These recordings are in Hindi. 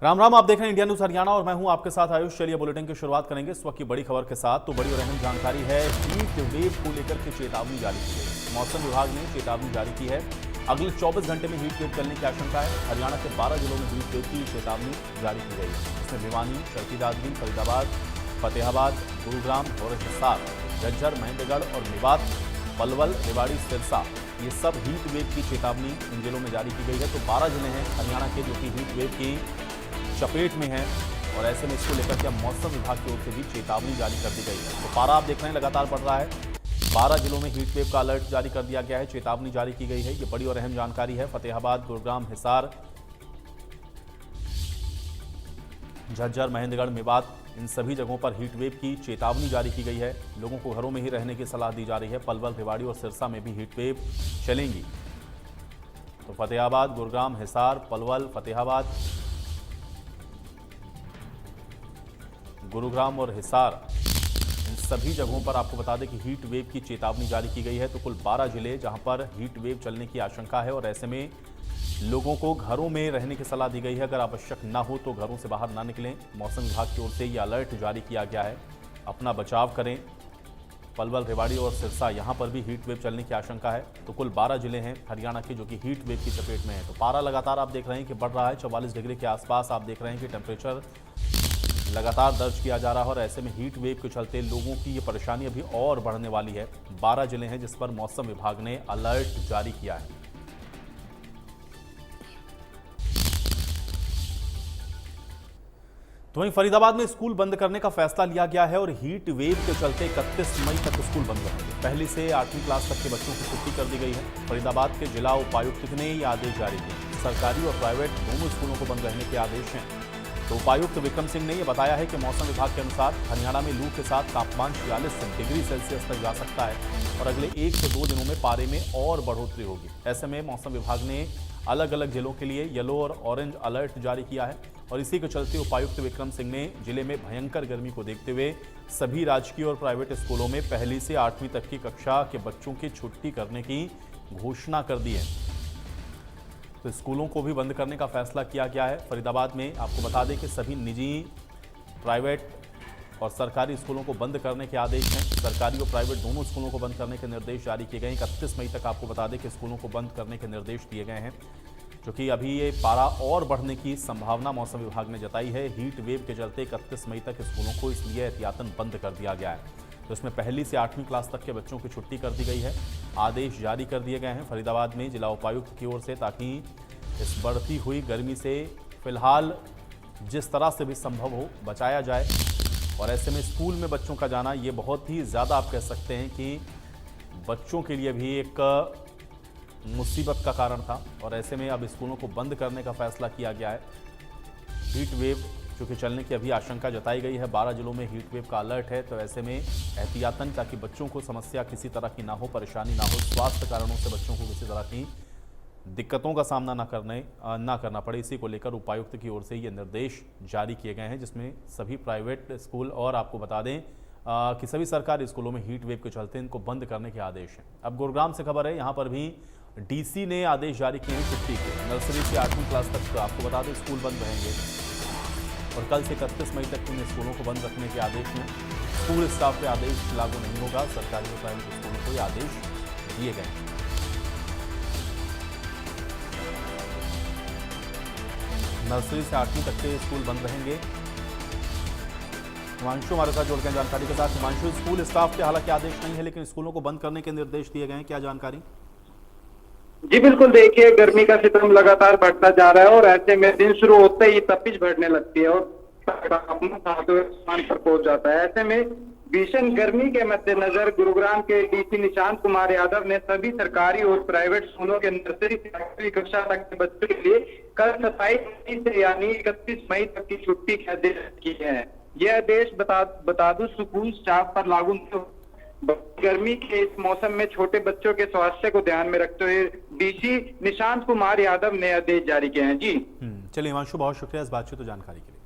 राम राम, आप देख रहे हैं इंडिया न्यूज हरियाणा और मैं हूं आपके साथ आयुष। चलिए बुलेटिन की शुरुआत करेंगे इस वक्त की बड़ी खबर के साथ। तो बड़ी और अहम जानकारी है, हीट वेव को लेकर के चेतावनी जारी की गई। मौसम विभाग ने चेतावनी जारी की है। अगले 24 घंटे में हीट वेव चलने की आशंका है। हरियाणा के 12 जिलों में हीट वेव की चेतावनी जारी की गई है। इसमें भिवानी, चरखी दादरी, फरीदाबाद, फतेहाबाद, गुरुग्राम और हिसार, झज्जर, महेंद्रगढ़ और मेवात, पलवल, रेवाड़ी, सिरसा, ये सब हीट वेव की चेतावनी इन जिलों में जारी की गई है। तो 12 जिले हैं हरियाणा के जो कि हीट वेव की चपेट में है और ऐसे में इसको लेकर के अब मौसम विभाग की ओर से भी चेतावनी जारी कर दी गई है। तो पारा आप देख रहे हैं लगातार बढ़ रहा है। 12 जिलों में हीट वेव का अलर्ट जारी कर दिया गया है, चेतावनी जारी की गई है। ये बड़ी और अहम जानकारी है। फतेहाबाद, गुरुग्राम, हिसार, झज्जर, महेंद्रगढ़, मेवात, इन सभी जगहों पर हीट वेव की चेतावनी जारी की गई है। लोगों को घरों में ही रहने की सलाह दी जा रही है। पलवल, रेवाड़ी और सिरसा में भी हीट वेव चलेंगी। तो फतेहाबाद, गुरुग्राम, हिसार, पलवल, फतेहाबाद, गुरुग्राम और हिसार, इन सभी जगहों पर आपको बता दें कि हीट वेव की चेतावनी जारी की गई है। तो कुल 12 जिले जहां पर हीट वेव चलने की आशंका है और ऐसे में लोगों को घरों में रहने की सलाह दी गई है। अगर आवश्यक ना हो तो घरों से बाहर ना निकलें। मौसम विभाग की ओर से यह अलर्ट जारी किया गया है, अपना बचाव करें। पलवल, रेवाड़ी और सिरसा, यहां पर भी हीट वेव चलने की आशंका है। तो कुल 12 जिले हैं हरियाणा के जो कि हीट वेव की चपेट में है। तो पारा लगातार आप देख रहे हैं कि बढ़ रहा है। 44 डिग्री के आसपास आप देख रहे हैं कि टेम्परेचर लगातार दर्ज किया जा रहा है और ऐसे में हीट वेव के चलते लोगों की ये परेशानी अभी और बढ़ने वाली है। 12 जिले हैं जिस पर मौसम विभाग ने अलर्ट जारी किया है। तो वहीं फरीदाबाद में स्कूल बंद करने का फैसला लिया गया है और हीट वेव के चलते 31 मई तक स्कूल बंद रहेंगे। पहली से 8वीं क्लास तक के बच्चों की छुट्टी कर दी गई है। फरीदाबाद के जिला उपायुक्त ने ये आदेश जारी किए। सरकारी और प्राइवेट दोनों स्कूलों को बंद रहने के आदेश हैं। तो उपायुक्त विक्रम सिंह ने यह बताया है कि मौसम विभाग के अनुसार हरियाणा में लू के साथ तापमान 46 डिग्री सेल्सियस तक जा सकता है और अगले 1 से 2 दिनों में पारे में और बढ़ोतरी होगी। ऐसे में मौसम विभाग ने अलग अलग जिलों के लिए येलो और ऑरेंज अलर्ट जारी किया है और इसी के चलते उपायुक्त विक्रम सिंह ने जिले में भयंकर गर्मी को देखते हुए सभी राजकीय और प्राइवेट स्कूलों में पहली से 8वीं तक की कक्षा के बच्चों की छुट्टी करने की घोषणा कर दी है। तो स्कूलों को भी बंद करने का फैसला किया गया है। फरीदाबाद में आपको बता दें कि सभी निजी, प्राइवेट और सरकारी स्कूलों को बंद करने के आदेश हैं। सरकारी और प्राइवेट दोनों स्कूलों को बंद करने के निर्देश जारी किए गए हैं। 31 मई तक आपको बता दें कि स्कूलों को बंद करने के निर्देश दिए गए हैं, क्योंकि अभी ये पारा और बढ़ने की संभावना मौसम विभाग ने जताई है। हीट वेव के चलते 31 मई तक स्कूलों को इसलिए एहतियातन बंद कर दिया गया है। तो इसमें पहली से 8वीं क्लास तक के बच्चों की छुट्टी कर दी गई है। आदेश जारी कर दिए गए हैं फरीदाबाद में जिला उपायुक्त की ओर से, ताकि इस बढ़ती हुई गर्मी से फिलहाल जिस तरह से भी संभव हो बचाया जाए। और ऐसे में स्कूल में बच्चों का जाना ये बहुत ही ज़्यादा आप कह सकते हैं कि बच्चों के लिए भी एक मुसीबत का कारण था और ऐसे में अब स्कूलों को बंद करने का फैसला किया गया है। हीट वेव चूँकि चलने की अभी आशंका जताई गई है, 12 जिलों में हीट वेव का अलर्ट है। तो ऐसे में एहतियातन, ताकि बच्चों को समस्या किसी तरह की ना हो, परेशानी ना हो, स्वास्थ्य कारणों से बच्चों को किसी तरह की दिक्कतों का सामना ना करना पड़े, इसी को लेकर उपायुक्त की ओर से ये निर्देश जारी किए गए हैं, जिसमें सभी प्राइवेट स्कूल और आपको बता दें कि सभी सरकारी स्कूलों में हीट वेव के चलते इनको बंद करने के आदेश हैं। अब गुरुग्राम से खबर है, यहाँ पर भी डीसी ने आदेश जारी किए हैं छुट्टी के। नर्सरी से 8वीं क्लास तक आपको बता दें स्कूल बंद रहेंगे और कल से 31 मई तक इन स्कूलों को बंद रखने के आदेश हैं। स्कूल स्टाफ पे आदेश लागू नहीं होगा। सरकारी और प्राइवेट स्कूलों को ये आदेश दिए गए हैं। नर्सरी से 8वीं तक के स्कूल बंद रहेंगे। हिमांशु हमारे साथ जुड़ गए जानकारी के साथ। हिमांशु, स्कूल स्टाफ के हालांकि आदेश नहीं है, लेकिन स्कूलों को बंद करने के निर्देश दिए गए हैं, क्या जानकारी? जी बिल्कुल, देखिए गर्मी का सितम लगातार बढ़ता जा रहा है और ऐसे में दिन शुरू होते ही तपिश बढ़ने लगती है और तापमान 7वें स्थान पर पहुंच जाता है। ऐसे में भीषण गर्मी के मद्देनजर गुरुग्राम के डीसी निशांत कुमार यादव ने सभी सरकारी और प्राइवेट स्कूलों के नर्सरी से 8वीं कक्षा तक के बच्चों के लिए कल 27 मई से यानी 31 मई तक की छुट्टी के आदेश किए हैं। यह आदेश बता दूं स्कूल स्टाफ पर लागू गर्मी के इस मौसम में छोटे बच्चों के स्वास्थ्य को ध्यान में रखते हुए डीसी निशांत कुमार यादव ने आदेश जारी किए हैं। जी चलिए हिमांशु, बहुत शुक्रिया इस बातचीत और जानकारी के लिए।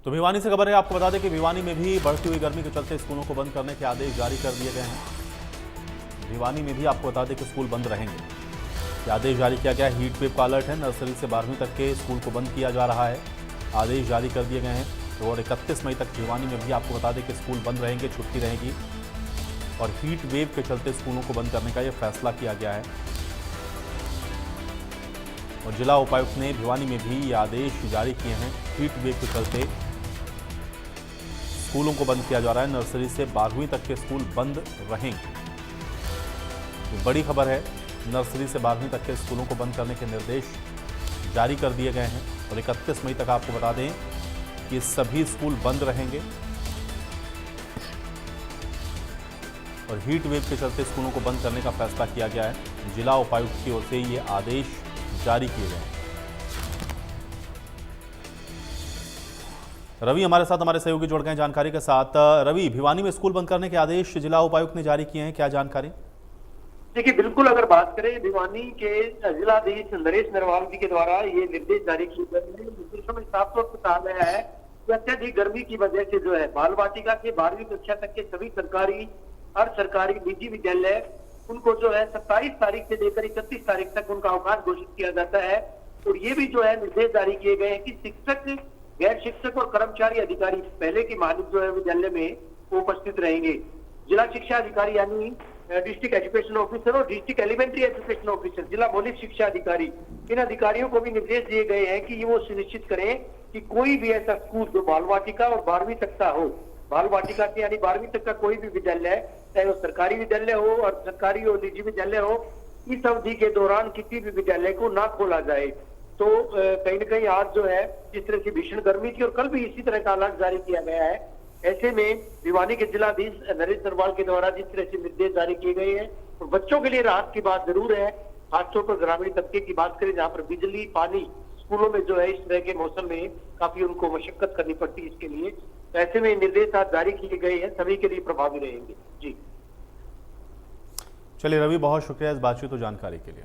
तो भिवानी से खबर है, आपको बता दें कि भिवानी में भी बढ़ती हुई गर्मी के चलते स्कूलों को बंद करने के आदेश जारी कर दिए गए हैं। भिवानी में भी आपको बता दें कि स्कूल बंद रहेंगे, ये आदेश जारी किया गया है। हीट वेव का अलर्ट है, नर्सरी से 12वीं तक के स्कूल को बंद किया जा रहा है, आदेश जारी कर दिए गए हैं। तो और 31 मई तक भिवानी में भी आपको बता दें कि स्कूल बंद रहेंगे, छुट्टी रहेगी और हीट वेव के चलते स्कूलों को बंद करने का यह फैसला किया गया है। और जिला उपायुक्त ने भिवानी में भी ये आदेश जारी किए हैं। हीट वेव के चलते स्कूलों को बंद किया जा रहा है, नर्सरी से 12वीं तक के स्कूल बंद रहेंगे। ये बड़ी खबर है, नर्सरी से 12वीं तक के स्कूलों को बंद करने के निर्देश जारी कर दिए गए हैं और 31 मई तक आपको बता दें कि सभी स्कूल बंद रहेंगे और हीट वेव के चलते स्कूलों को बंद करने का फैसला किया गया है। जिला उपायुक्त की ओर से ये आदेश जारी किए गए हैं। रवि हमारे साथ, हमारे सहयोगी जुड़ गए हैं जानकारी के साथ। रवि, भिवानी में स्कूल बंद करने के आदेश जिला उपायुक्त ने जारी किए हैं, क्या जानकारी? देखिए, बिल्कुल अगर बात करें भिवानी के जिलाधीश नरेश नरवाल जी के द्वारा ये निर्देश जारी किए गए हैं। निर्देशों में साफ तौर पर कहा गया है कि अत्यधिक गर्मी की वजह से जो है बाल वाटिका के 12वीं कक्षा तक के सभी सरकारी, अर्ध सरकारी, निजी विद्यालय उनको जो है 27 तारीख से लेकर 31 तारीख तक उनका अवकाश घोषित किया जाता है। और ये भी जो है निर्देश जारी किए गए हैं कि शिक्षक, गैर शिक्षक और कर्मचारी अधिकारी पहले की मानक जो है विद्यालय में वो उपस्थित रहेंगे। जिला शिक्षा अधिकारी यानी डिस्ट्रिक्ट एजुकेशन ऑफिसर और डिस्ट्रिक्ट एलिमेंट्री एजुकेशन ऑफिसर, जिला मौलिक शिक्षा अधिकारी, इन अधिकारियों को भी निर्देश दिए गए हैं कि वो सुनिश्चित करें कि कोई भी ऐसा स्कूल जो बाल वाटिका और 12वीं तक का हो, बाल वाटिका से यानी 12वीं तक का कोई भी विद्यालय, चाहे वो सरकारी विद्यालय हो और सरकारी और निजी विद्यालय हो, इस अवधि के दौरान किसी भी विद्यालय को ना खोला जाए। तो कहीं न कहीं आज जो है जिस तरह की भीषण गर्मी थी और कल भी इसी तरह का अलर्ट जारी किया गया है, ऐसे में भिवानी के जिलाधीश नरेश नरवाल के द्वारा जिस तरह से निर्देश जारी किए गए हैं, तो बच्चों के लिए राहत की बात जरूर है। खासतौर पर ग्रामीण तबके की बात करें जहाँ पर बिजली, पानी स्कूलों में जो है इस तरह के मौसम में काफी उनको मशक्कत करनी पड़ती है इसके लिए। तो ऐसे में निर्देश आज जारी किए गए हैं, सभी के लिए प्रभावी रहेंगे। जी चलिए रवि, बहुत शुक्रिया इस बातचीत और जानकारी के लिए।